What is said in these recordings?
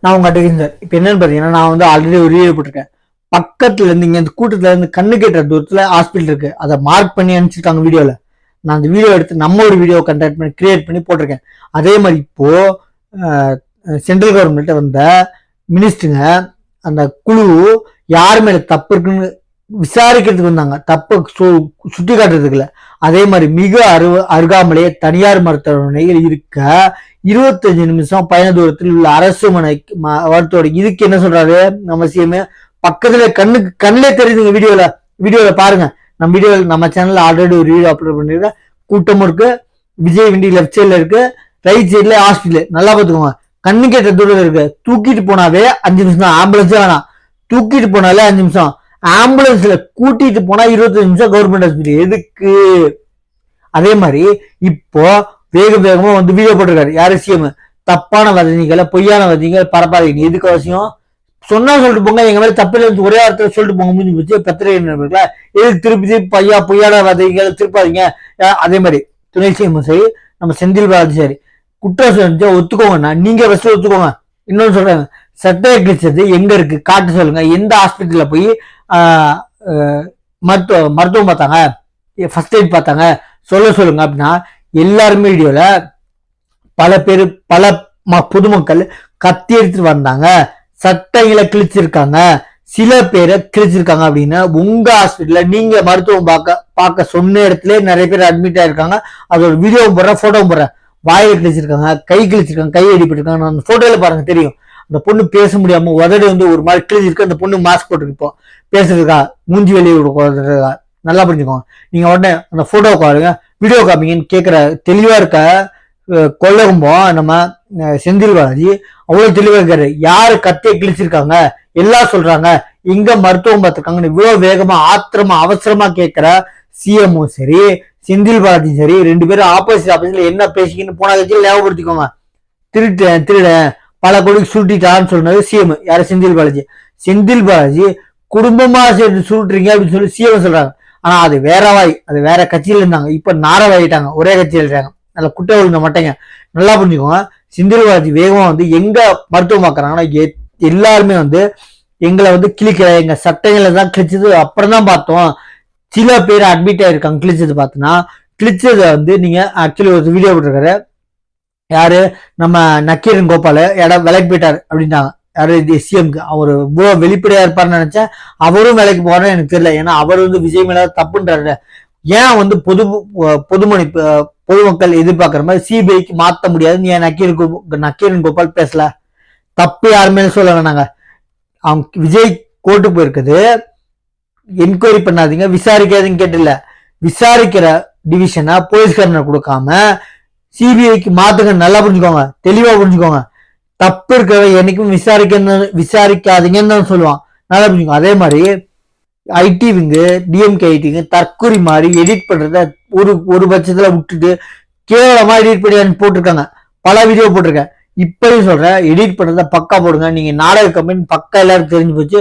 நான் உங்க advocate sir. இப்போ என்னன்னு பாத்தீங்கன்னா, நான் வந்து ஆல்ரெடி ஒரு வீடியோ போட்டிருக்கேன். பக்கத்துல இருந்து இங்க இந்த கூட்டத்துல இருந்து கண்ணு கேட்ட தூரத்துல ஹாஸ்பிட்டல் இருக்கு, அதை மார்க் பண்ணி அனுப்பிச்சிருக்காங்க வீடியோல. நான் அந்த வீடியோ எடுத்து நம்ம ஒரு வீடியோ கண்டக்ட் பண்ணி கிரியேட் பண்ணி போட்டிருக்கேன். அதே மாதிரி இப்போ சென்ட்ரல் கவர்மெண்ட் வந்த மினிஸ்டருங்க அந்த குழு யார் மேல தப்பு இருக்குன்னு விசாரிக்கிறதுக்கு வந்தாங்க, தப்பு சுட்டி காட்டுறதுக்குல. அதே மாதிரி மிக அருகாமலே தனியார் மருத்துவமனையில் இருக்க 25 நிமிஷம் பயண தூரத்தில் உள்ள அரசுமனை மருத்துவ இதுக்கு என்ன சொல்றாரு நம்ம சிஎம்? பக்கத்துல கண்ணிலே தெரியுதுங்க. வீடியோல பாருங்க. நம்ம சேனல்ல ஆல்ரெடி ஒரு வீடியோ அப்லோட் பண்ணிருக்கேன். கூட்டமும் இருக்கு, விஜய் வண்டி லெப்ட் சைட்ல இருக்கு, ரைட் சைட்ல ஹாஸ்பிட்டல். நல்லா பாத்துக்கோங்க, கண்ணு கேட்ட தூரம் இருக்கு. தூக்கிட்டு போனாவே 5 நிமிஷம் தான், ஆம்புலன்ஸே வேணாம். தூக்கிட்டு போனாலே 5 நிமிஷம், ஆம்புலன்ஸ்ல கூட்டிட்டு போனா 25 நிமிஷம் கவர்மெண்ட் ஹாஸ்பிட்டல். எதுக்கு? அதே மாதிரி இப்போ வேகமா வந்து வீடியோ போட்டிருக்காரு யாரு? சிஎம். தப்பான வதந்திகளை, பொய்யான வதந்திகளை பரப்பாதீங்க. எதுக்கு அவசியம்? சொன்னா சொல்லிட்டு போங்க, எங்க மேல தப்பு இல்லை ஒரே வார்த்தை சொல்லிட்டு போங்க, முடிஞ்சு போச்சு. பத்திரிகை எதுக்கு திருப்பி பொய்யான வதந்திகளை திருப்பாதீங்க. அதே மாதிரி துணை சிஎம் சரி, நம்ம செந்தில் பாலாஜி சரி, குற்றம் செஞ்சா ஒத்துக்கோங்கண்ணா, நீங்க ஃபர்ஸ்ட் ஒத்துக்கோங்க. இன்னொன்னு சொல்றாங்க, சட்டையை கிழிச்சது எங்க இருக்கு காட்டு சொல்லுங்க. எந்த ஹாஸ்பிட்டல்ல போய் மருத்துவம் பார்த்தாங்க, ஃபர்ஸ்ட் எய்ட் பார்த்தாங்க, சொல்லுங்க அப்படின்னா. எல்லாருமே வீடியோல பல பேர், பல பொதுமக்கள் கத்தி எடுத்துட்டு வந்தாங்க, சட்டைகளை கிழிச்சிருக்காங்க, சில பேரை கிழிச்சிருக்காங்க அப்படின்னு. உங்க ஹாஸ்பிட்டல்ல நீங்க மருத்துவம் பார்க்க சொன்ன இடத்துல நிறைய பேர் அட்மிட் ஆயிருக்காங்க. அதோட வீடியோ போடுறேன், போட்டோ போடுறேன். வாயில கிழிச்சிருக்காங்க, கை கிழிச்சிருக்காங்க, கை அடிப்பட்டிருக்காங்க. அந்த போட்டோல பாருங்க தெரியும். அந்த பொண்ணு பேச முடியாம உதடு வந்து ஒரு மாதிரி கிழிச்சிருக்கு. அந்த பொண்ணு மாஸ்க் போட்டுருக்கு, பேசுறதுக்கா, மூஞ்சி வெளியே கொடுக்கறதுக்கா. நல்லா புரிஞ்சுக்கோங்க. நீங்க உடனே அந்த போட்டோ பாருங்க, வீடியோ காமிங்கன்னு கேட்கிற தெளிவா இருக்க கொள்ளகும்போம் நம்ம செந்தில் பாலாஜி அவ்வளவு தெளிவா இருக்காரு. யாரு கத்தியை கிழிச்சிருக்காங்க எல்லாம் சொல்றாங்க, எங்க மருத்துவம் பார்த்திருக்காங்கன்னு இவ்வளவு வேகமா ஆத்திரமா அவசரமா கேட்கிற சிஎம்மும் சரி, செந்தில் பாலாஜி சரி, ரெண்டு பேரும் ஆப்போசிட்ல என்ன பேசிக்கின்னு போன கட்சியில் ஞாபகப்படுத்திக்கோங்க. திருடன் பல கோடிக்கு சுருட்டிட்டான்னு சொன்னது சிஎம். யாரு? செந்தில் பாலாஜி. செந்தில் பாலாஜி குடும்பமா சேர்ந்து சுருட்டுறீங்க அப்படின்னு சொல்லி சிஎம் சொல்றாங்க. ஆனா அது வேற வாய், அது வேற கட்சியில இருந்தாங்க, இப்ப நாரவாயிட்டாங்க, ஒரே கட்சியில இருக்காங்க. நல்ல குட்டை ஒழுங்க மாட்டேங்க. நல்லா புரிஞ்சுக்கோங்க. செந்தில் பாலாஜி வேகமா வந்து எங்க மருத்துவம் பார்க்கறாங்கன்னா, எல்லாருமே வந்து எங்களை வந்து கிழிக்கிற, எங்க சட்டைகளை தான் கிழிச்சது அப்புறம் தான் பார்த்தோம். சில பேர் அட்மிட் ஆயிருக்காங்க கிழிச்சது பார்த்தோன்னா. கிழிச்சதை வந்து நீங்க ஆக்சுவலி ஒரு வீடியோ போட்டிருக்காரு. யாரு? நம்ம நக்கீரன் கோபால் இடம் விலைக்கு போயிட்டாரு அப்படின்ட்டாங்க. யாரு? சிஎம்க்கு. அவர் இவ்வளவு வெளிப்படையா இருப்பாருன்னு நினைச்சேன். அவரும் வேலைக்கு போறான்னு எனக்கு தெரியல. ஏன்னா அவர் வந்து விஜய் மேல தப்புன்றாரு. ஏன் வந்து பொதுமக்கள் எதிர்பார்க்கிற மாதிரி சிபிஐக்கு மாத்த முடியாதுன்னு ஏன் நக்கீரன் கோபால் பேசல? தப்பு யாருமே சொல்ல வேணாங்க. அவங்க விஜய் கோர்ட்டு போயிருக்குது, என்கொயரி பண்ணாதீங்க, விசாரிக்காதீங்க கேட்டுல. விசாரிக்கிற டிவிஷனை போலீஸ்காரனை கொடுக்காம சிபிஐக்கு மாத்துங்க. நல்லா புரிஞ்சுக்கோங்க, தெளிவா புரிஞ்சுக்கோங்க. தப்பு இருக்கிற என்னைக்கும் விசாரிக்காதீங்கன்னு தான் சொல்லுவான். நல்லா புரிஞ்சுக்கோங்க. அதே மாதிரி ஐடி விங்கு, டிஎம்கே ஐடிங்க தற்கொலை மாதிரி எடிட் பண்றத ஒரு பட்சத்துல விட்டுட்டு கேவலமா எடிட் பண்ணி போட்டிருக்காங்க. பல வீடியோ போட்டிருக்கேன். இப்பயும் சொல்றேன், எடிட் பண்றத பக்கா போடுங்க. நீங்க நாடக கம்பெனி பக்கா எல்லாரும் தெரிஞ்சு போச்சு.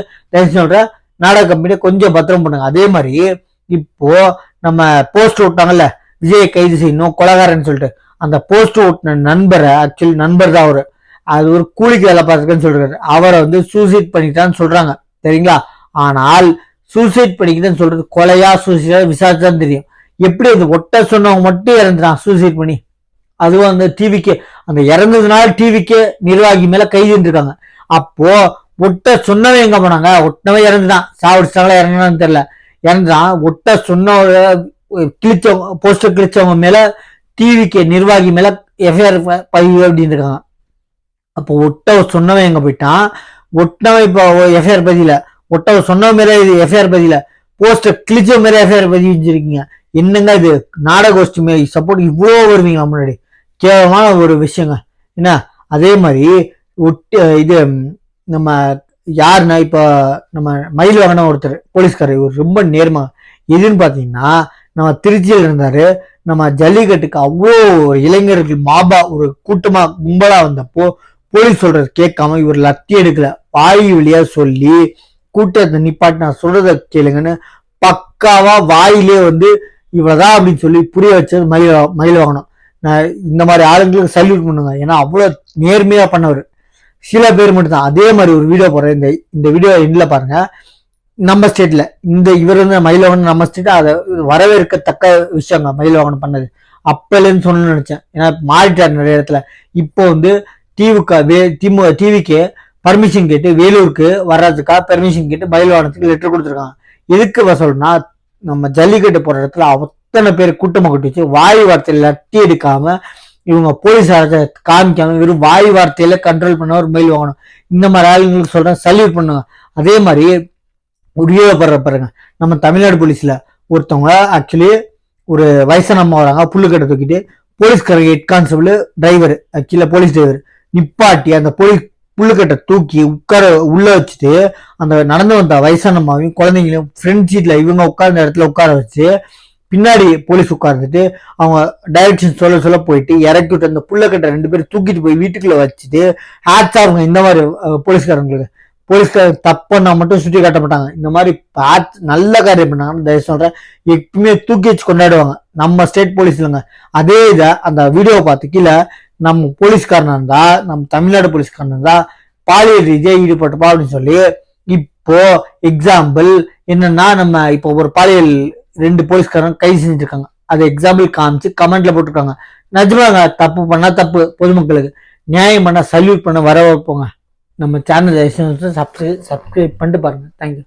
சொல்றேன், நாடக கம்பெனி கொஞ்சம் பத்திரம் பண்ணுங்க. அதே மாதிரி இப்போ நம்ம போஸ்ட் ஓட்டாங்கல்ல, விஜயை கைது செய்யணும் கொலகாரன்னு சொல்லிட்டு, அந்த போஸ்ட் ஓட்டின நண்பரை, ஆக்சுவலி நண்பர் தான் அவரு, அது ஒரு கூலிக்கு வேலை பார்த்துருக்கேன்னு சொல்றாரு. அவரை வந்து சூசைட் பண்ணிட்டான்னு சொல்றாங்க, சரிங்களா? ஆனால் சூசைட் பண்ணிக்கிட்டேன்னு சொல்றது கொலையா சூசைடா விசாரிச்சுதான் தெரியும். எப்படி அது ஒட்ட சொன்னவங்க மட்டும் இறந்துட்டான் சூசைட் பண்ணி. அதுவும் அந்த டிவிக்கு, அந்த இறந்ததுனால டிவிக்கு நிர்வாகி மேல கைது இருக்காங்க. அப்போ ஒட்ட சொன்னவன் எங்க போனாங்க? ஒட்டவன் இறந்துதான், சாவடிச்சாங்களா இறந்தான்னு தெரியல, இறந்துதான். ஒட்ட சொன்னவங்க கிழிச்சவங்க, போஸ்டர் கிழிச்சவங்க மேல டிவிக்கு நிர்வாகி மேல எஃப்ஐஆர் பதிவு அப்படின்னு இருக்காங்க. அப்போ ஒட்ட சொன்னவன் எங்க போயிட்டான்? ஒட்டவன் இப்போ எஃப்ஐஆர் பதில, ஒட்டவ சொன்ன மேல இது எஃப்ஐஆர் பதில, போஸ்டர் கிழிச்ச மேல எஃப்ஐஆர் பதிவு செஞ்சிருக்கீங்க. என்னங்க இது? நாடக கோஷ்டி மேல சப்போர்ட் இவ்வளவு வருவீங்களா? முன்னாடி கேவலமான ஒரு விஷயங்க என்ன. அதே மாதிரி இது நம்ம யாருன்னா, இப்ப நம்ம மயில் வாகனம் ஒருத்தர் போலீஸ்காரர், இவர் ரொம்ப நேர்மா. எதுன்னு பாத்தீங்கன்னா, நம்ம திருச்சியில் இருந்தாரு. நம்ம ஜல்லிக்கட்டுக்கு அவ்வளோ இளைஞர்கள் ஒரு கூட்டமா கும்பலா வந்தப்போ போலீஸ் சொல்றது கேட்காம இவர் லத்தி எடுக்கல, வாய் வழியா சொல்லி கூட்டத்தை நிப்பாட்டி நான் சொல்றத கேளுங்கன்னு பக்காவா வாயிலே வந்து இவ்வளவுதான் அப்படின்னு சொல்லி புரிய வச்சது மயில் வாகனம். நான் இந்த மாதிரி ஆளுங்களுக்கு சல்யூட் பண்ணுங்க. ஏன்னா அவ்வளவு நேர்மையா பண்ணவர். சில பேர் மட்டும் தான். அதே மாதிரி ஒரு வீடியோ போடுறேன், இந்த வீடியோ எண்ட்ல பாருங்க. நம்ம ஸ்டேட்ல இவர் வந்து மயிலவாகனம் நம்ம ஸ்டேட், அதை வரவேற்கத்தக்க விஷயங்க மயிலவாகனம் பண்ணது. அப்பலேருந்து சொல்லணும்னு நினைச்சேன், ஏன்னா மாறிட்டார் நிறைய இடத்துல. இப்போ வந்து டிவிக்கு பர்மிஷன் கேட்டு வேலூருக்கு வர்றதுக்காக பெர்மிஷன் கேட்டு மயிலவாகனத்துக்கு லெட்டர் கொடுத்துருக்காங்க. எதுக்கு சொல்லணும்னா, நம்ம ஜல்லிக்கட்டு போற இடத்துல அத்தனை பேர் கூட்டமாக கட்டி வச்சு வாய் வார்த்தையில லட்டி எடுக்காம இவங்க போலீஸார காமிக்காம வெறும் வாய் வார்த்தையில கண்ட்ரோல் பண்ண ஒரு மயில் வாங்கணும். இந்த மாதிரி ஆளுங்களுக்கு சொல்றேன், சல்யூட் பண்ணுங்க. அதே மாதிரி உரியப்படுற பாருங்க, நம்ம தமிழ்நாடு போலீஸ்ல ஒருத்தவங்க ஆக்சுவலி ஒரு வயசான அம்மா வராங்க, புல்லுக்கட்டை தூக்கிட்டு போலீஸ்காரங்க ஹெட் கான்ஸ்டபிள் டிரைவர் கீழே போலீஸ் டிரைவர் நிப்பாட்டி அந்த போலீஸ் புல்லுக்கட்டை தூக்கி உள்ள வச்சுட்டு அந்த நடந்து வந்த வயசான அம்மாவையும் குழந்தைங்களையும் ஃப்ரண்ட் சீட்ல இவங்க உட்கார்ந்த இடத்துல உட்கார வச்சு பின்னாடி போலீஸ் உட்கார்ந்துட்டு அவங்க டைரக்ஷன் சொல்ல போயிட்டு இறக்கி விட்டு அந்த புல்லக்கட்டை 2 பேரும் தூக்கிட்டு போய் வீட்டுக்குள்ள வச்சுட்டு ஹேட்ஸ் ஆகுங்க. இந்த மாதிரி போலீஸ்காரங்களுக்கு தப்புன்னா மட்டும் சுட்டி காட்ட மாட்டாங்க. இந்த மாதிரி நல்ல காரியம் பண்ணாங்கன்னு தயவு சொல்றேன், எப்பவுமே தூக்கி வச்சு கொண்டாடுவாங்க. நம்ம ஸ்டேட் போலீஸ் இல்லைங்க. அதே இதை அந்த வீடியோவை பார்த்து கீழே நம்ம போலீஸ்காரனா இருந்தா, நம்ம தமிழ்நாடு போலீஸ்காரனா இருந்தா பாலியல் ரீதியா ஈடுபட்டப்பா அப்படின்னு சொல்லி, இப்போ எக்ஸாம்பிள் என்னன்னா, நம்ம இப்போ ஒரு பாலியல் 2 போலீஸ்காரங்க கைது செஞ்சிருக்காங்க, அதை எக்ஸாம்பிள் காமிச்சு கமெண்ட்ல போட்டுருக்காங்க. நிஜமாங்க, தப்பு பண்ணா தப்பு, பொதுமக்களுக்கு நியாயம் பண்ணா சல்யூட் பண்ண வர வைப்போங்க. நம்ம சேனல் சப்ஸ்கிரைப் பண்ணிட்டு பாருங்க. தேங்க்யூ.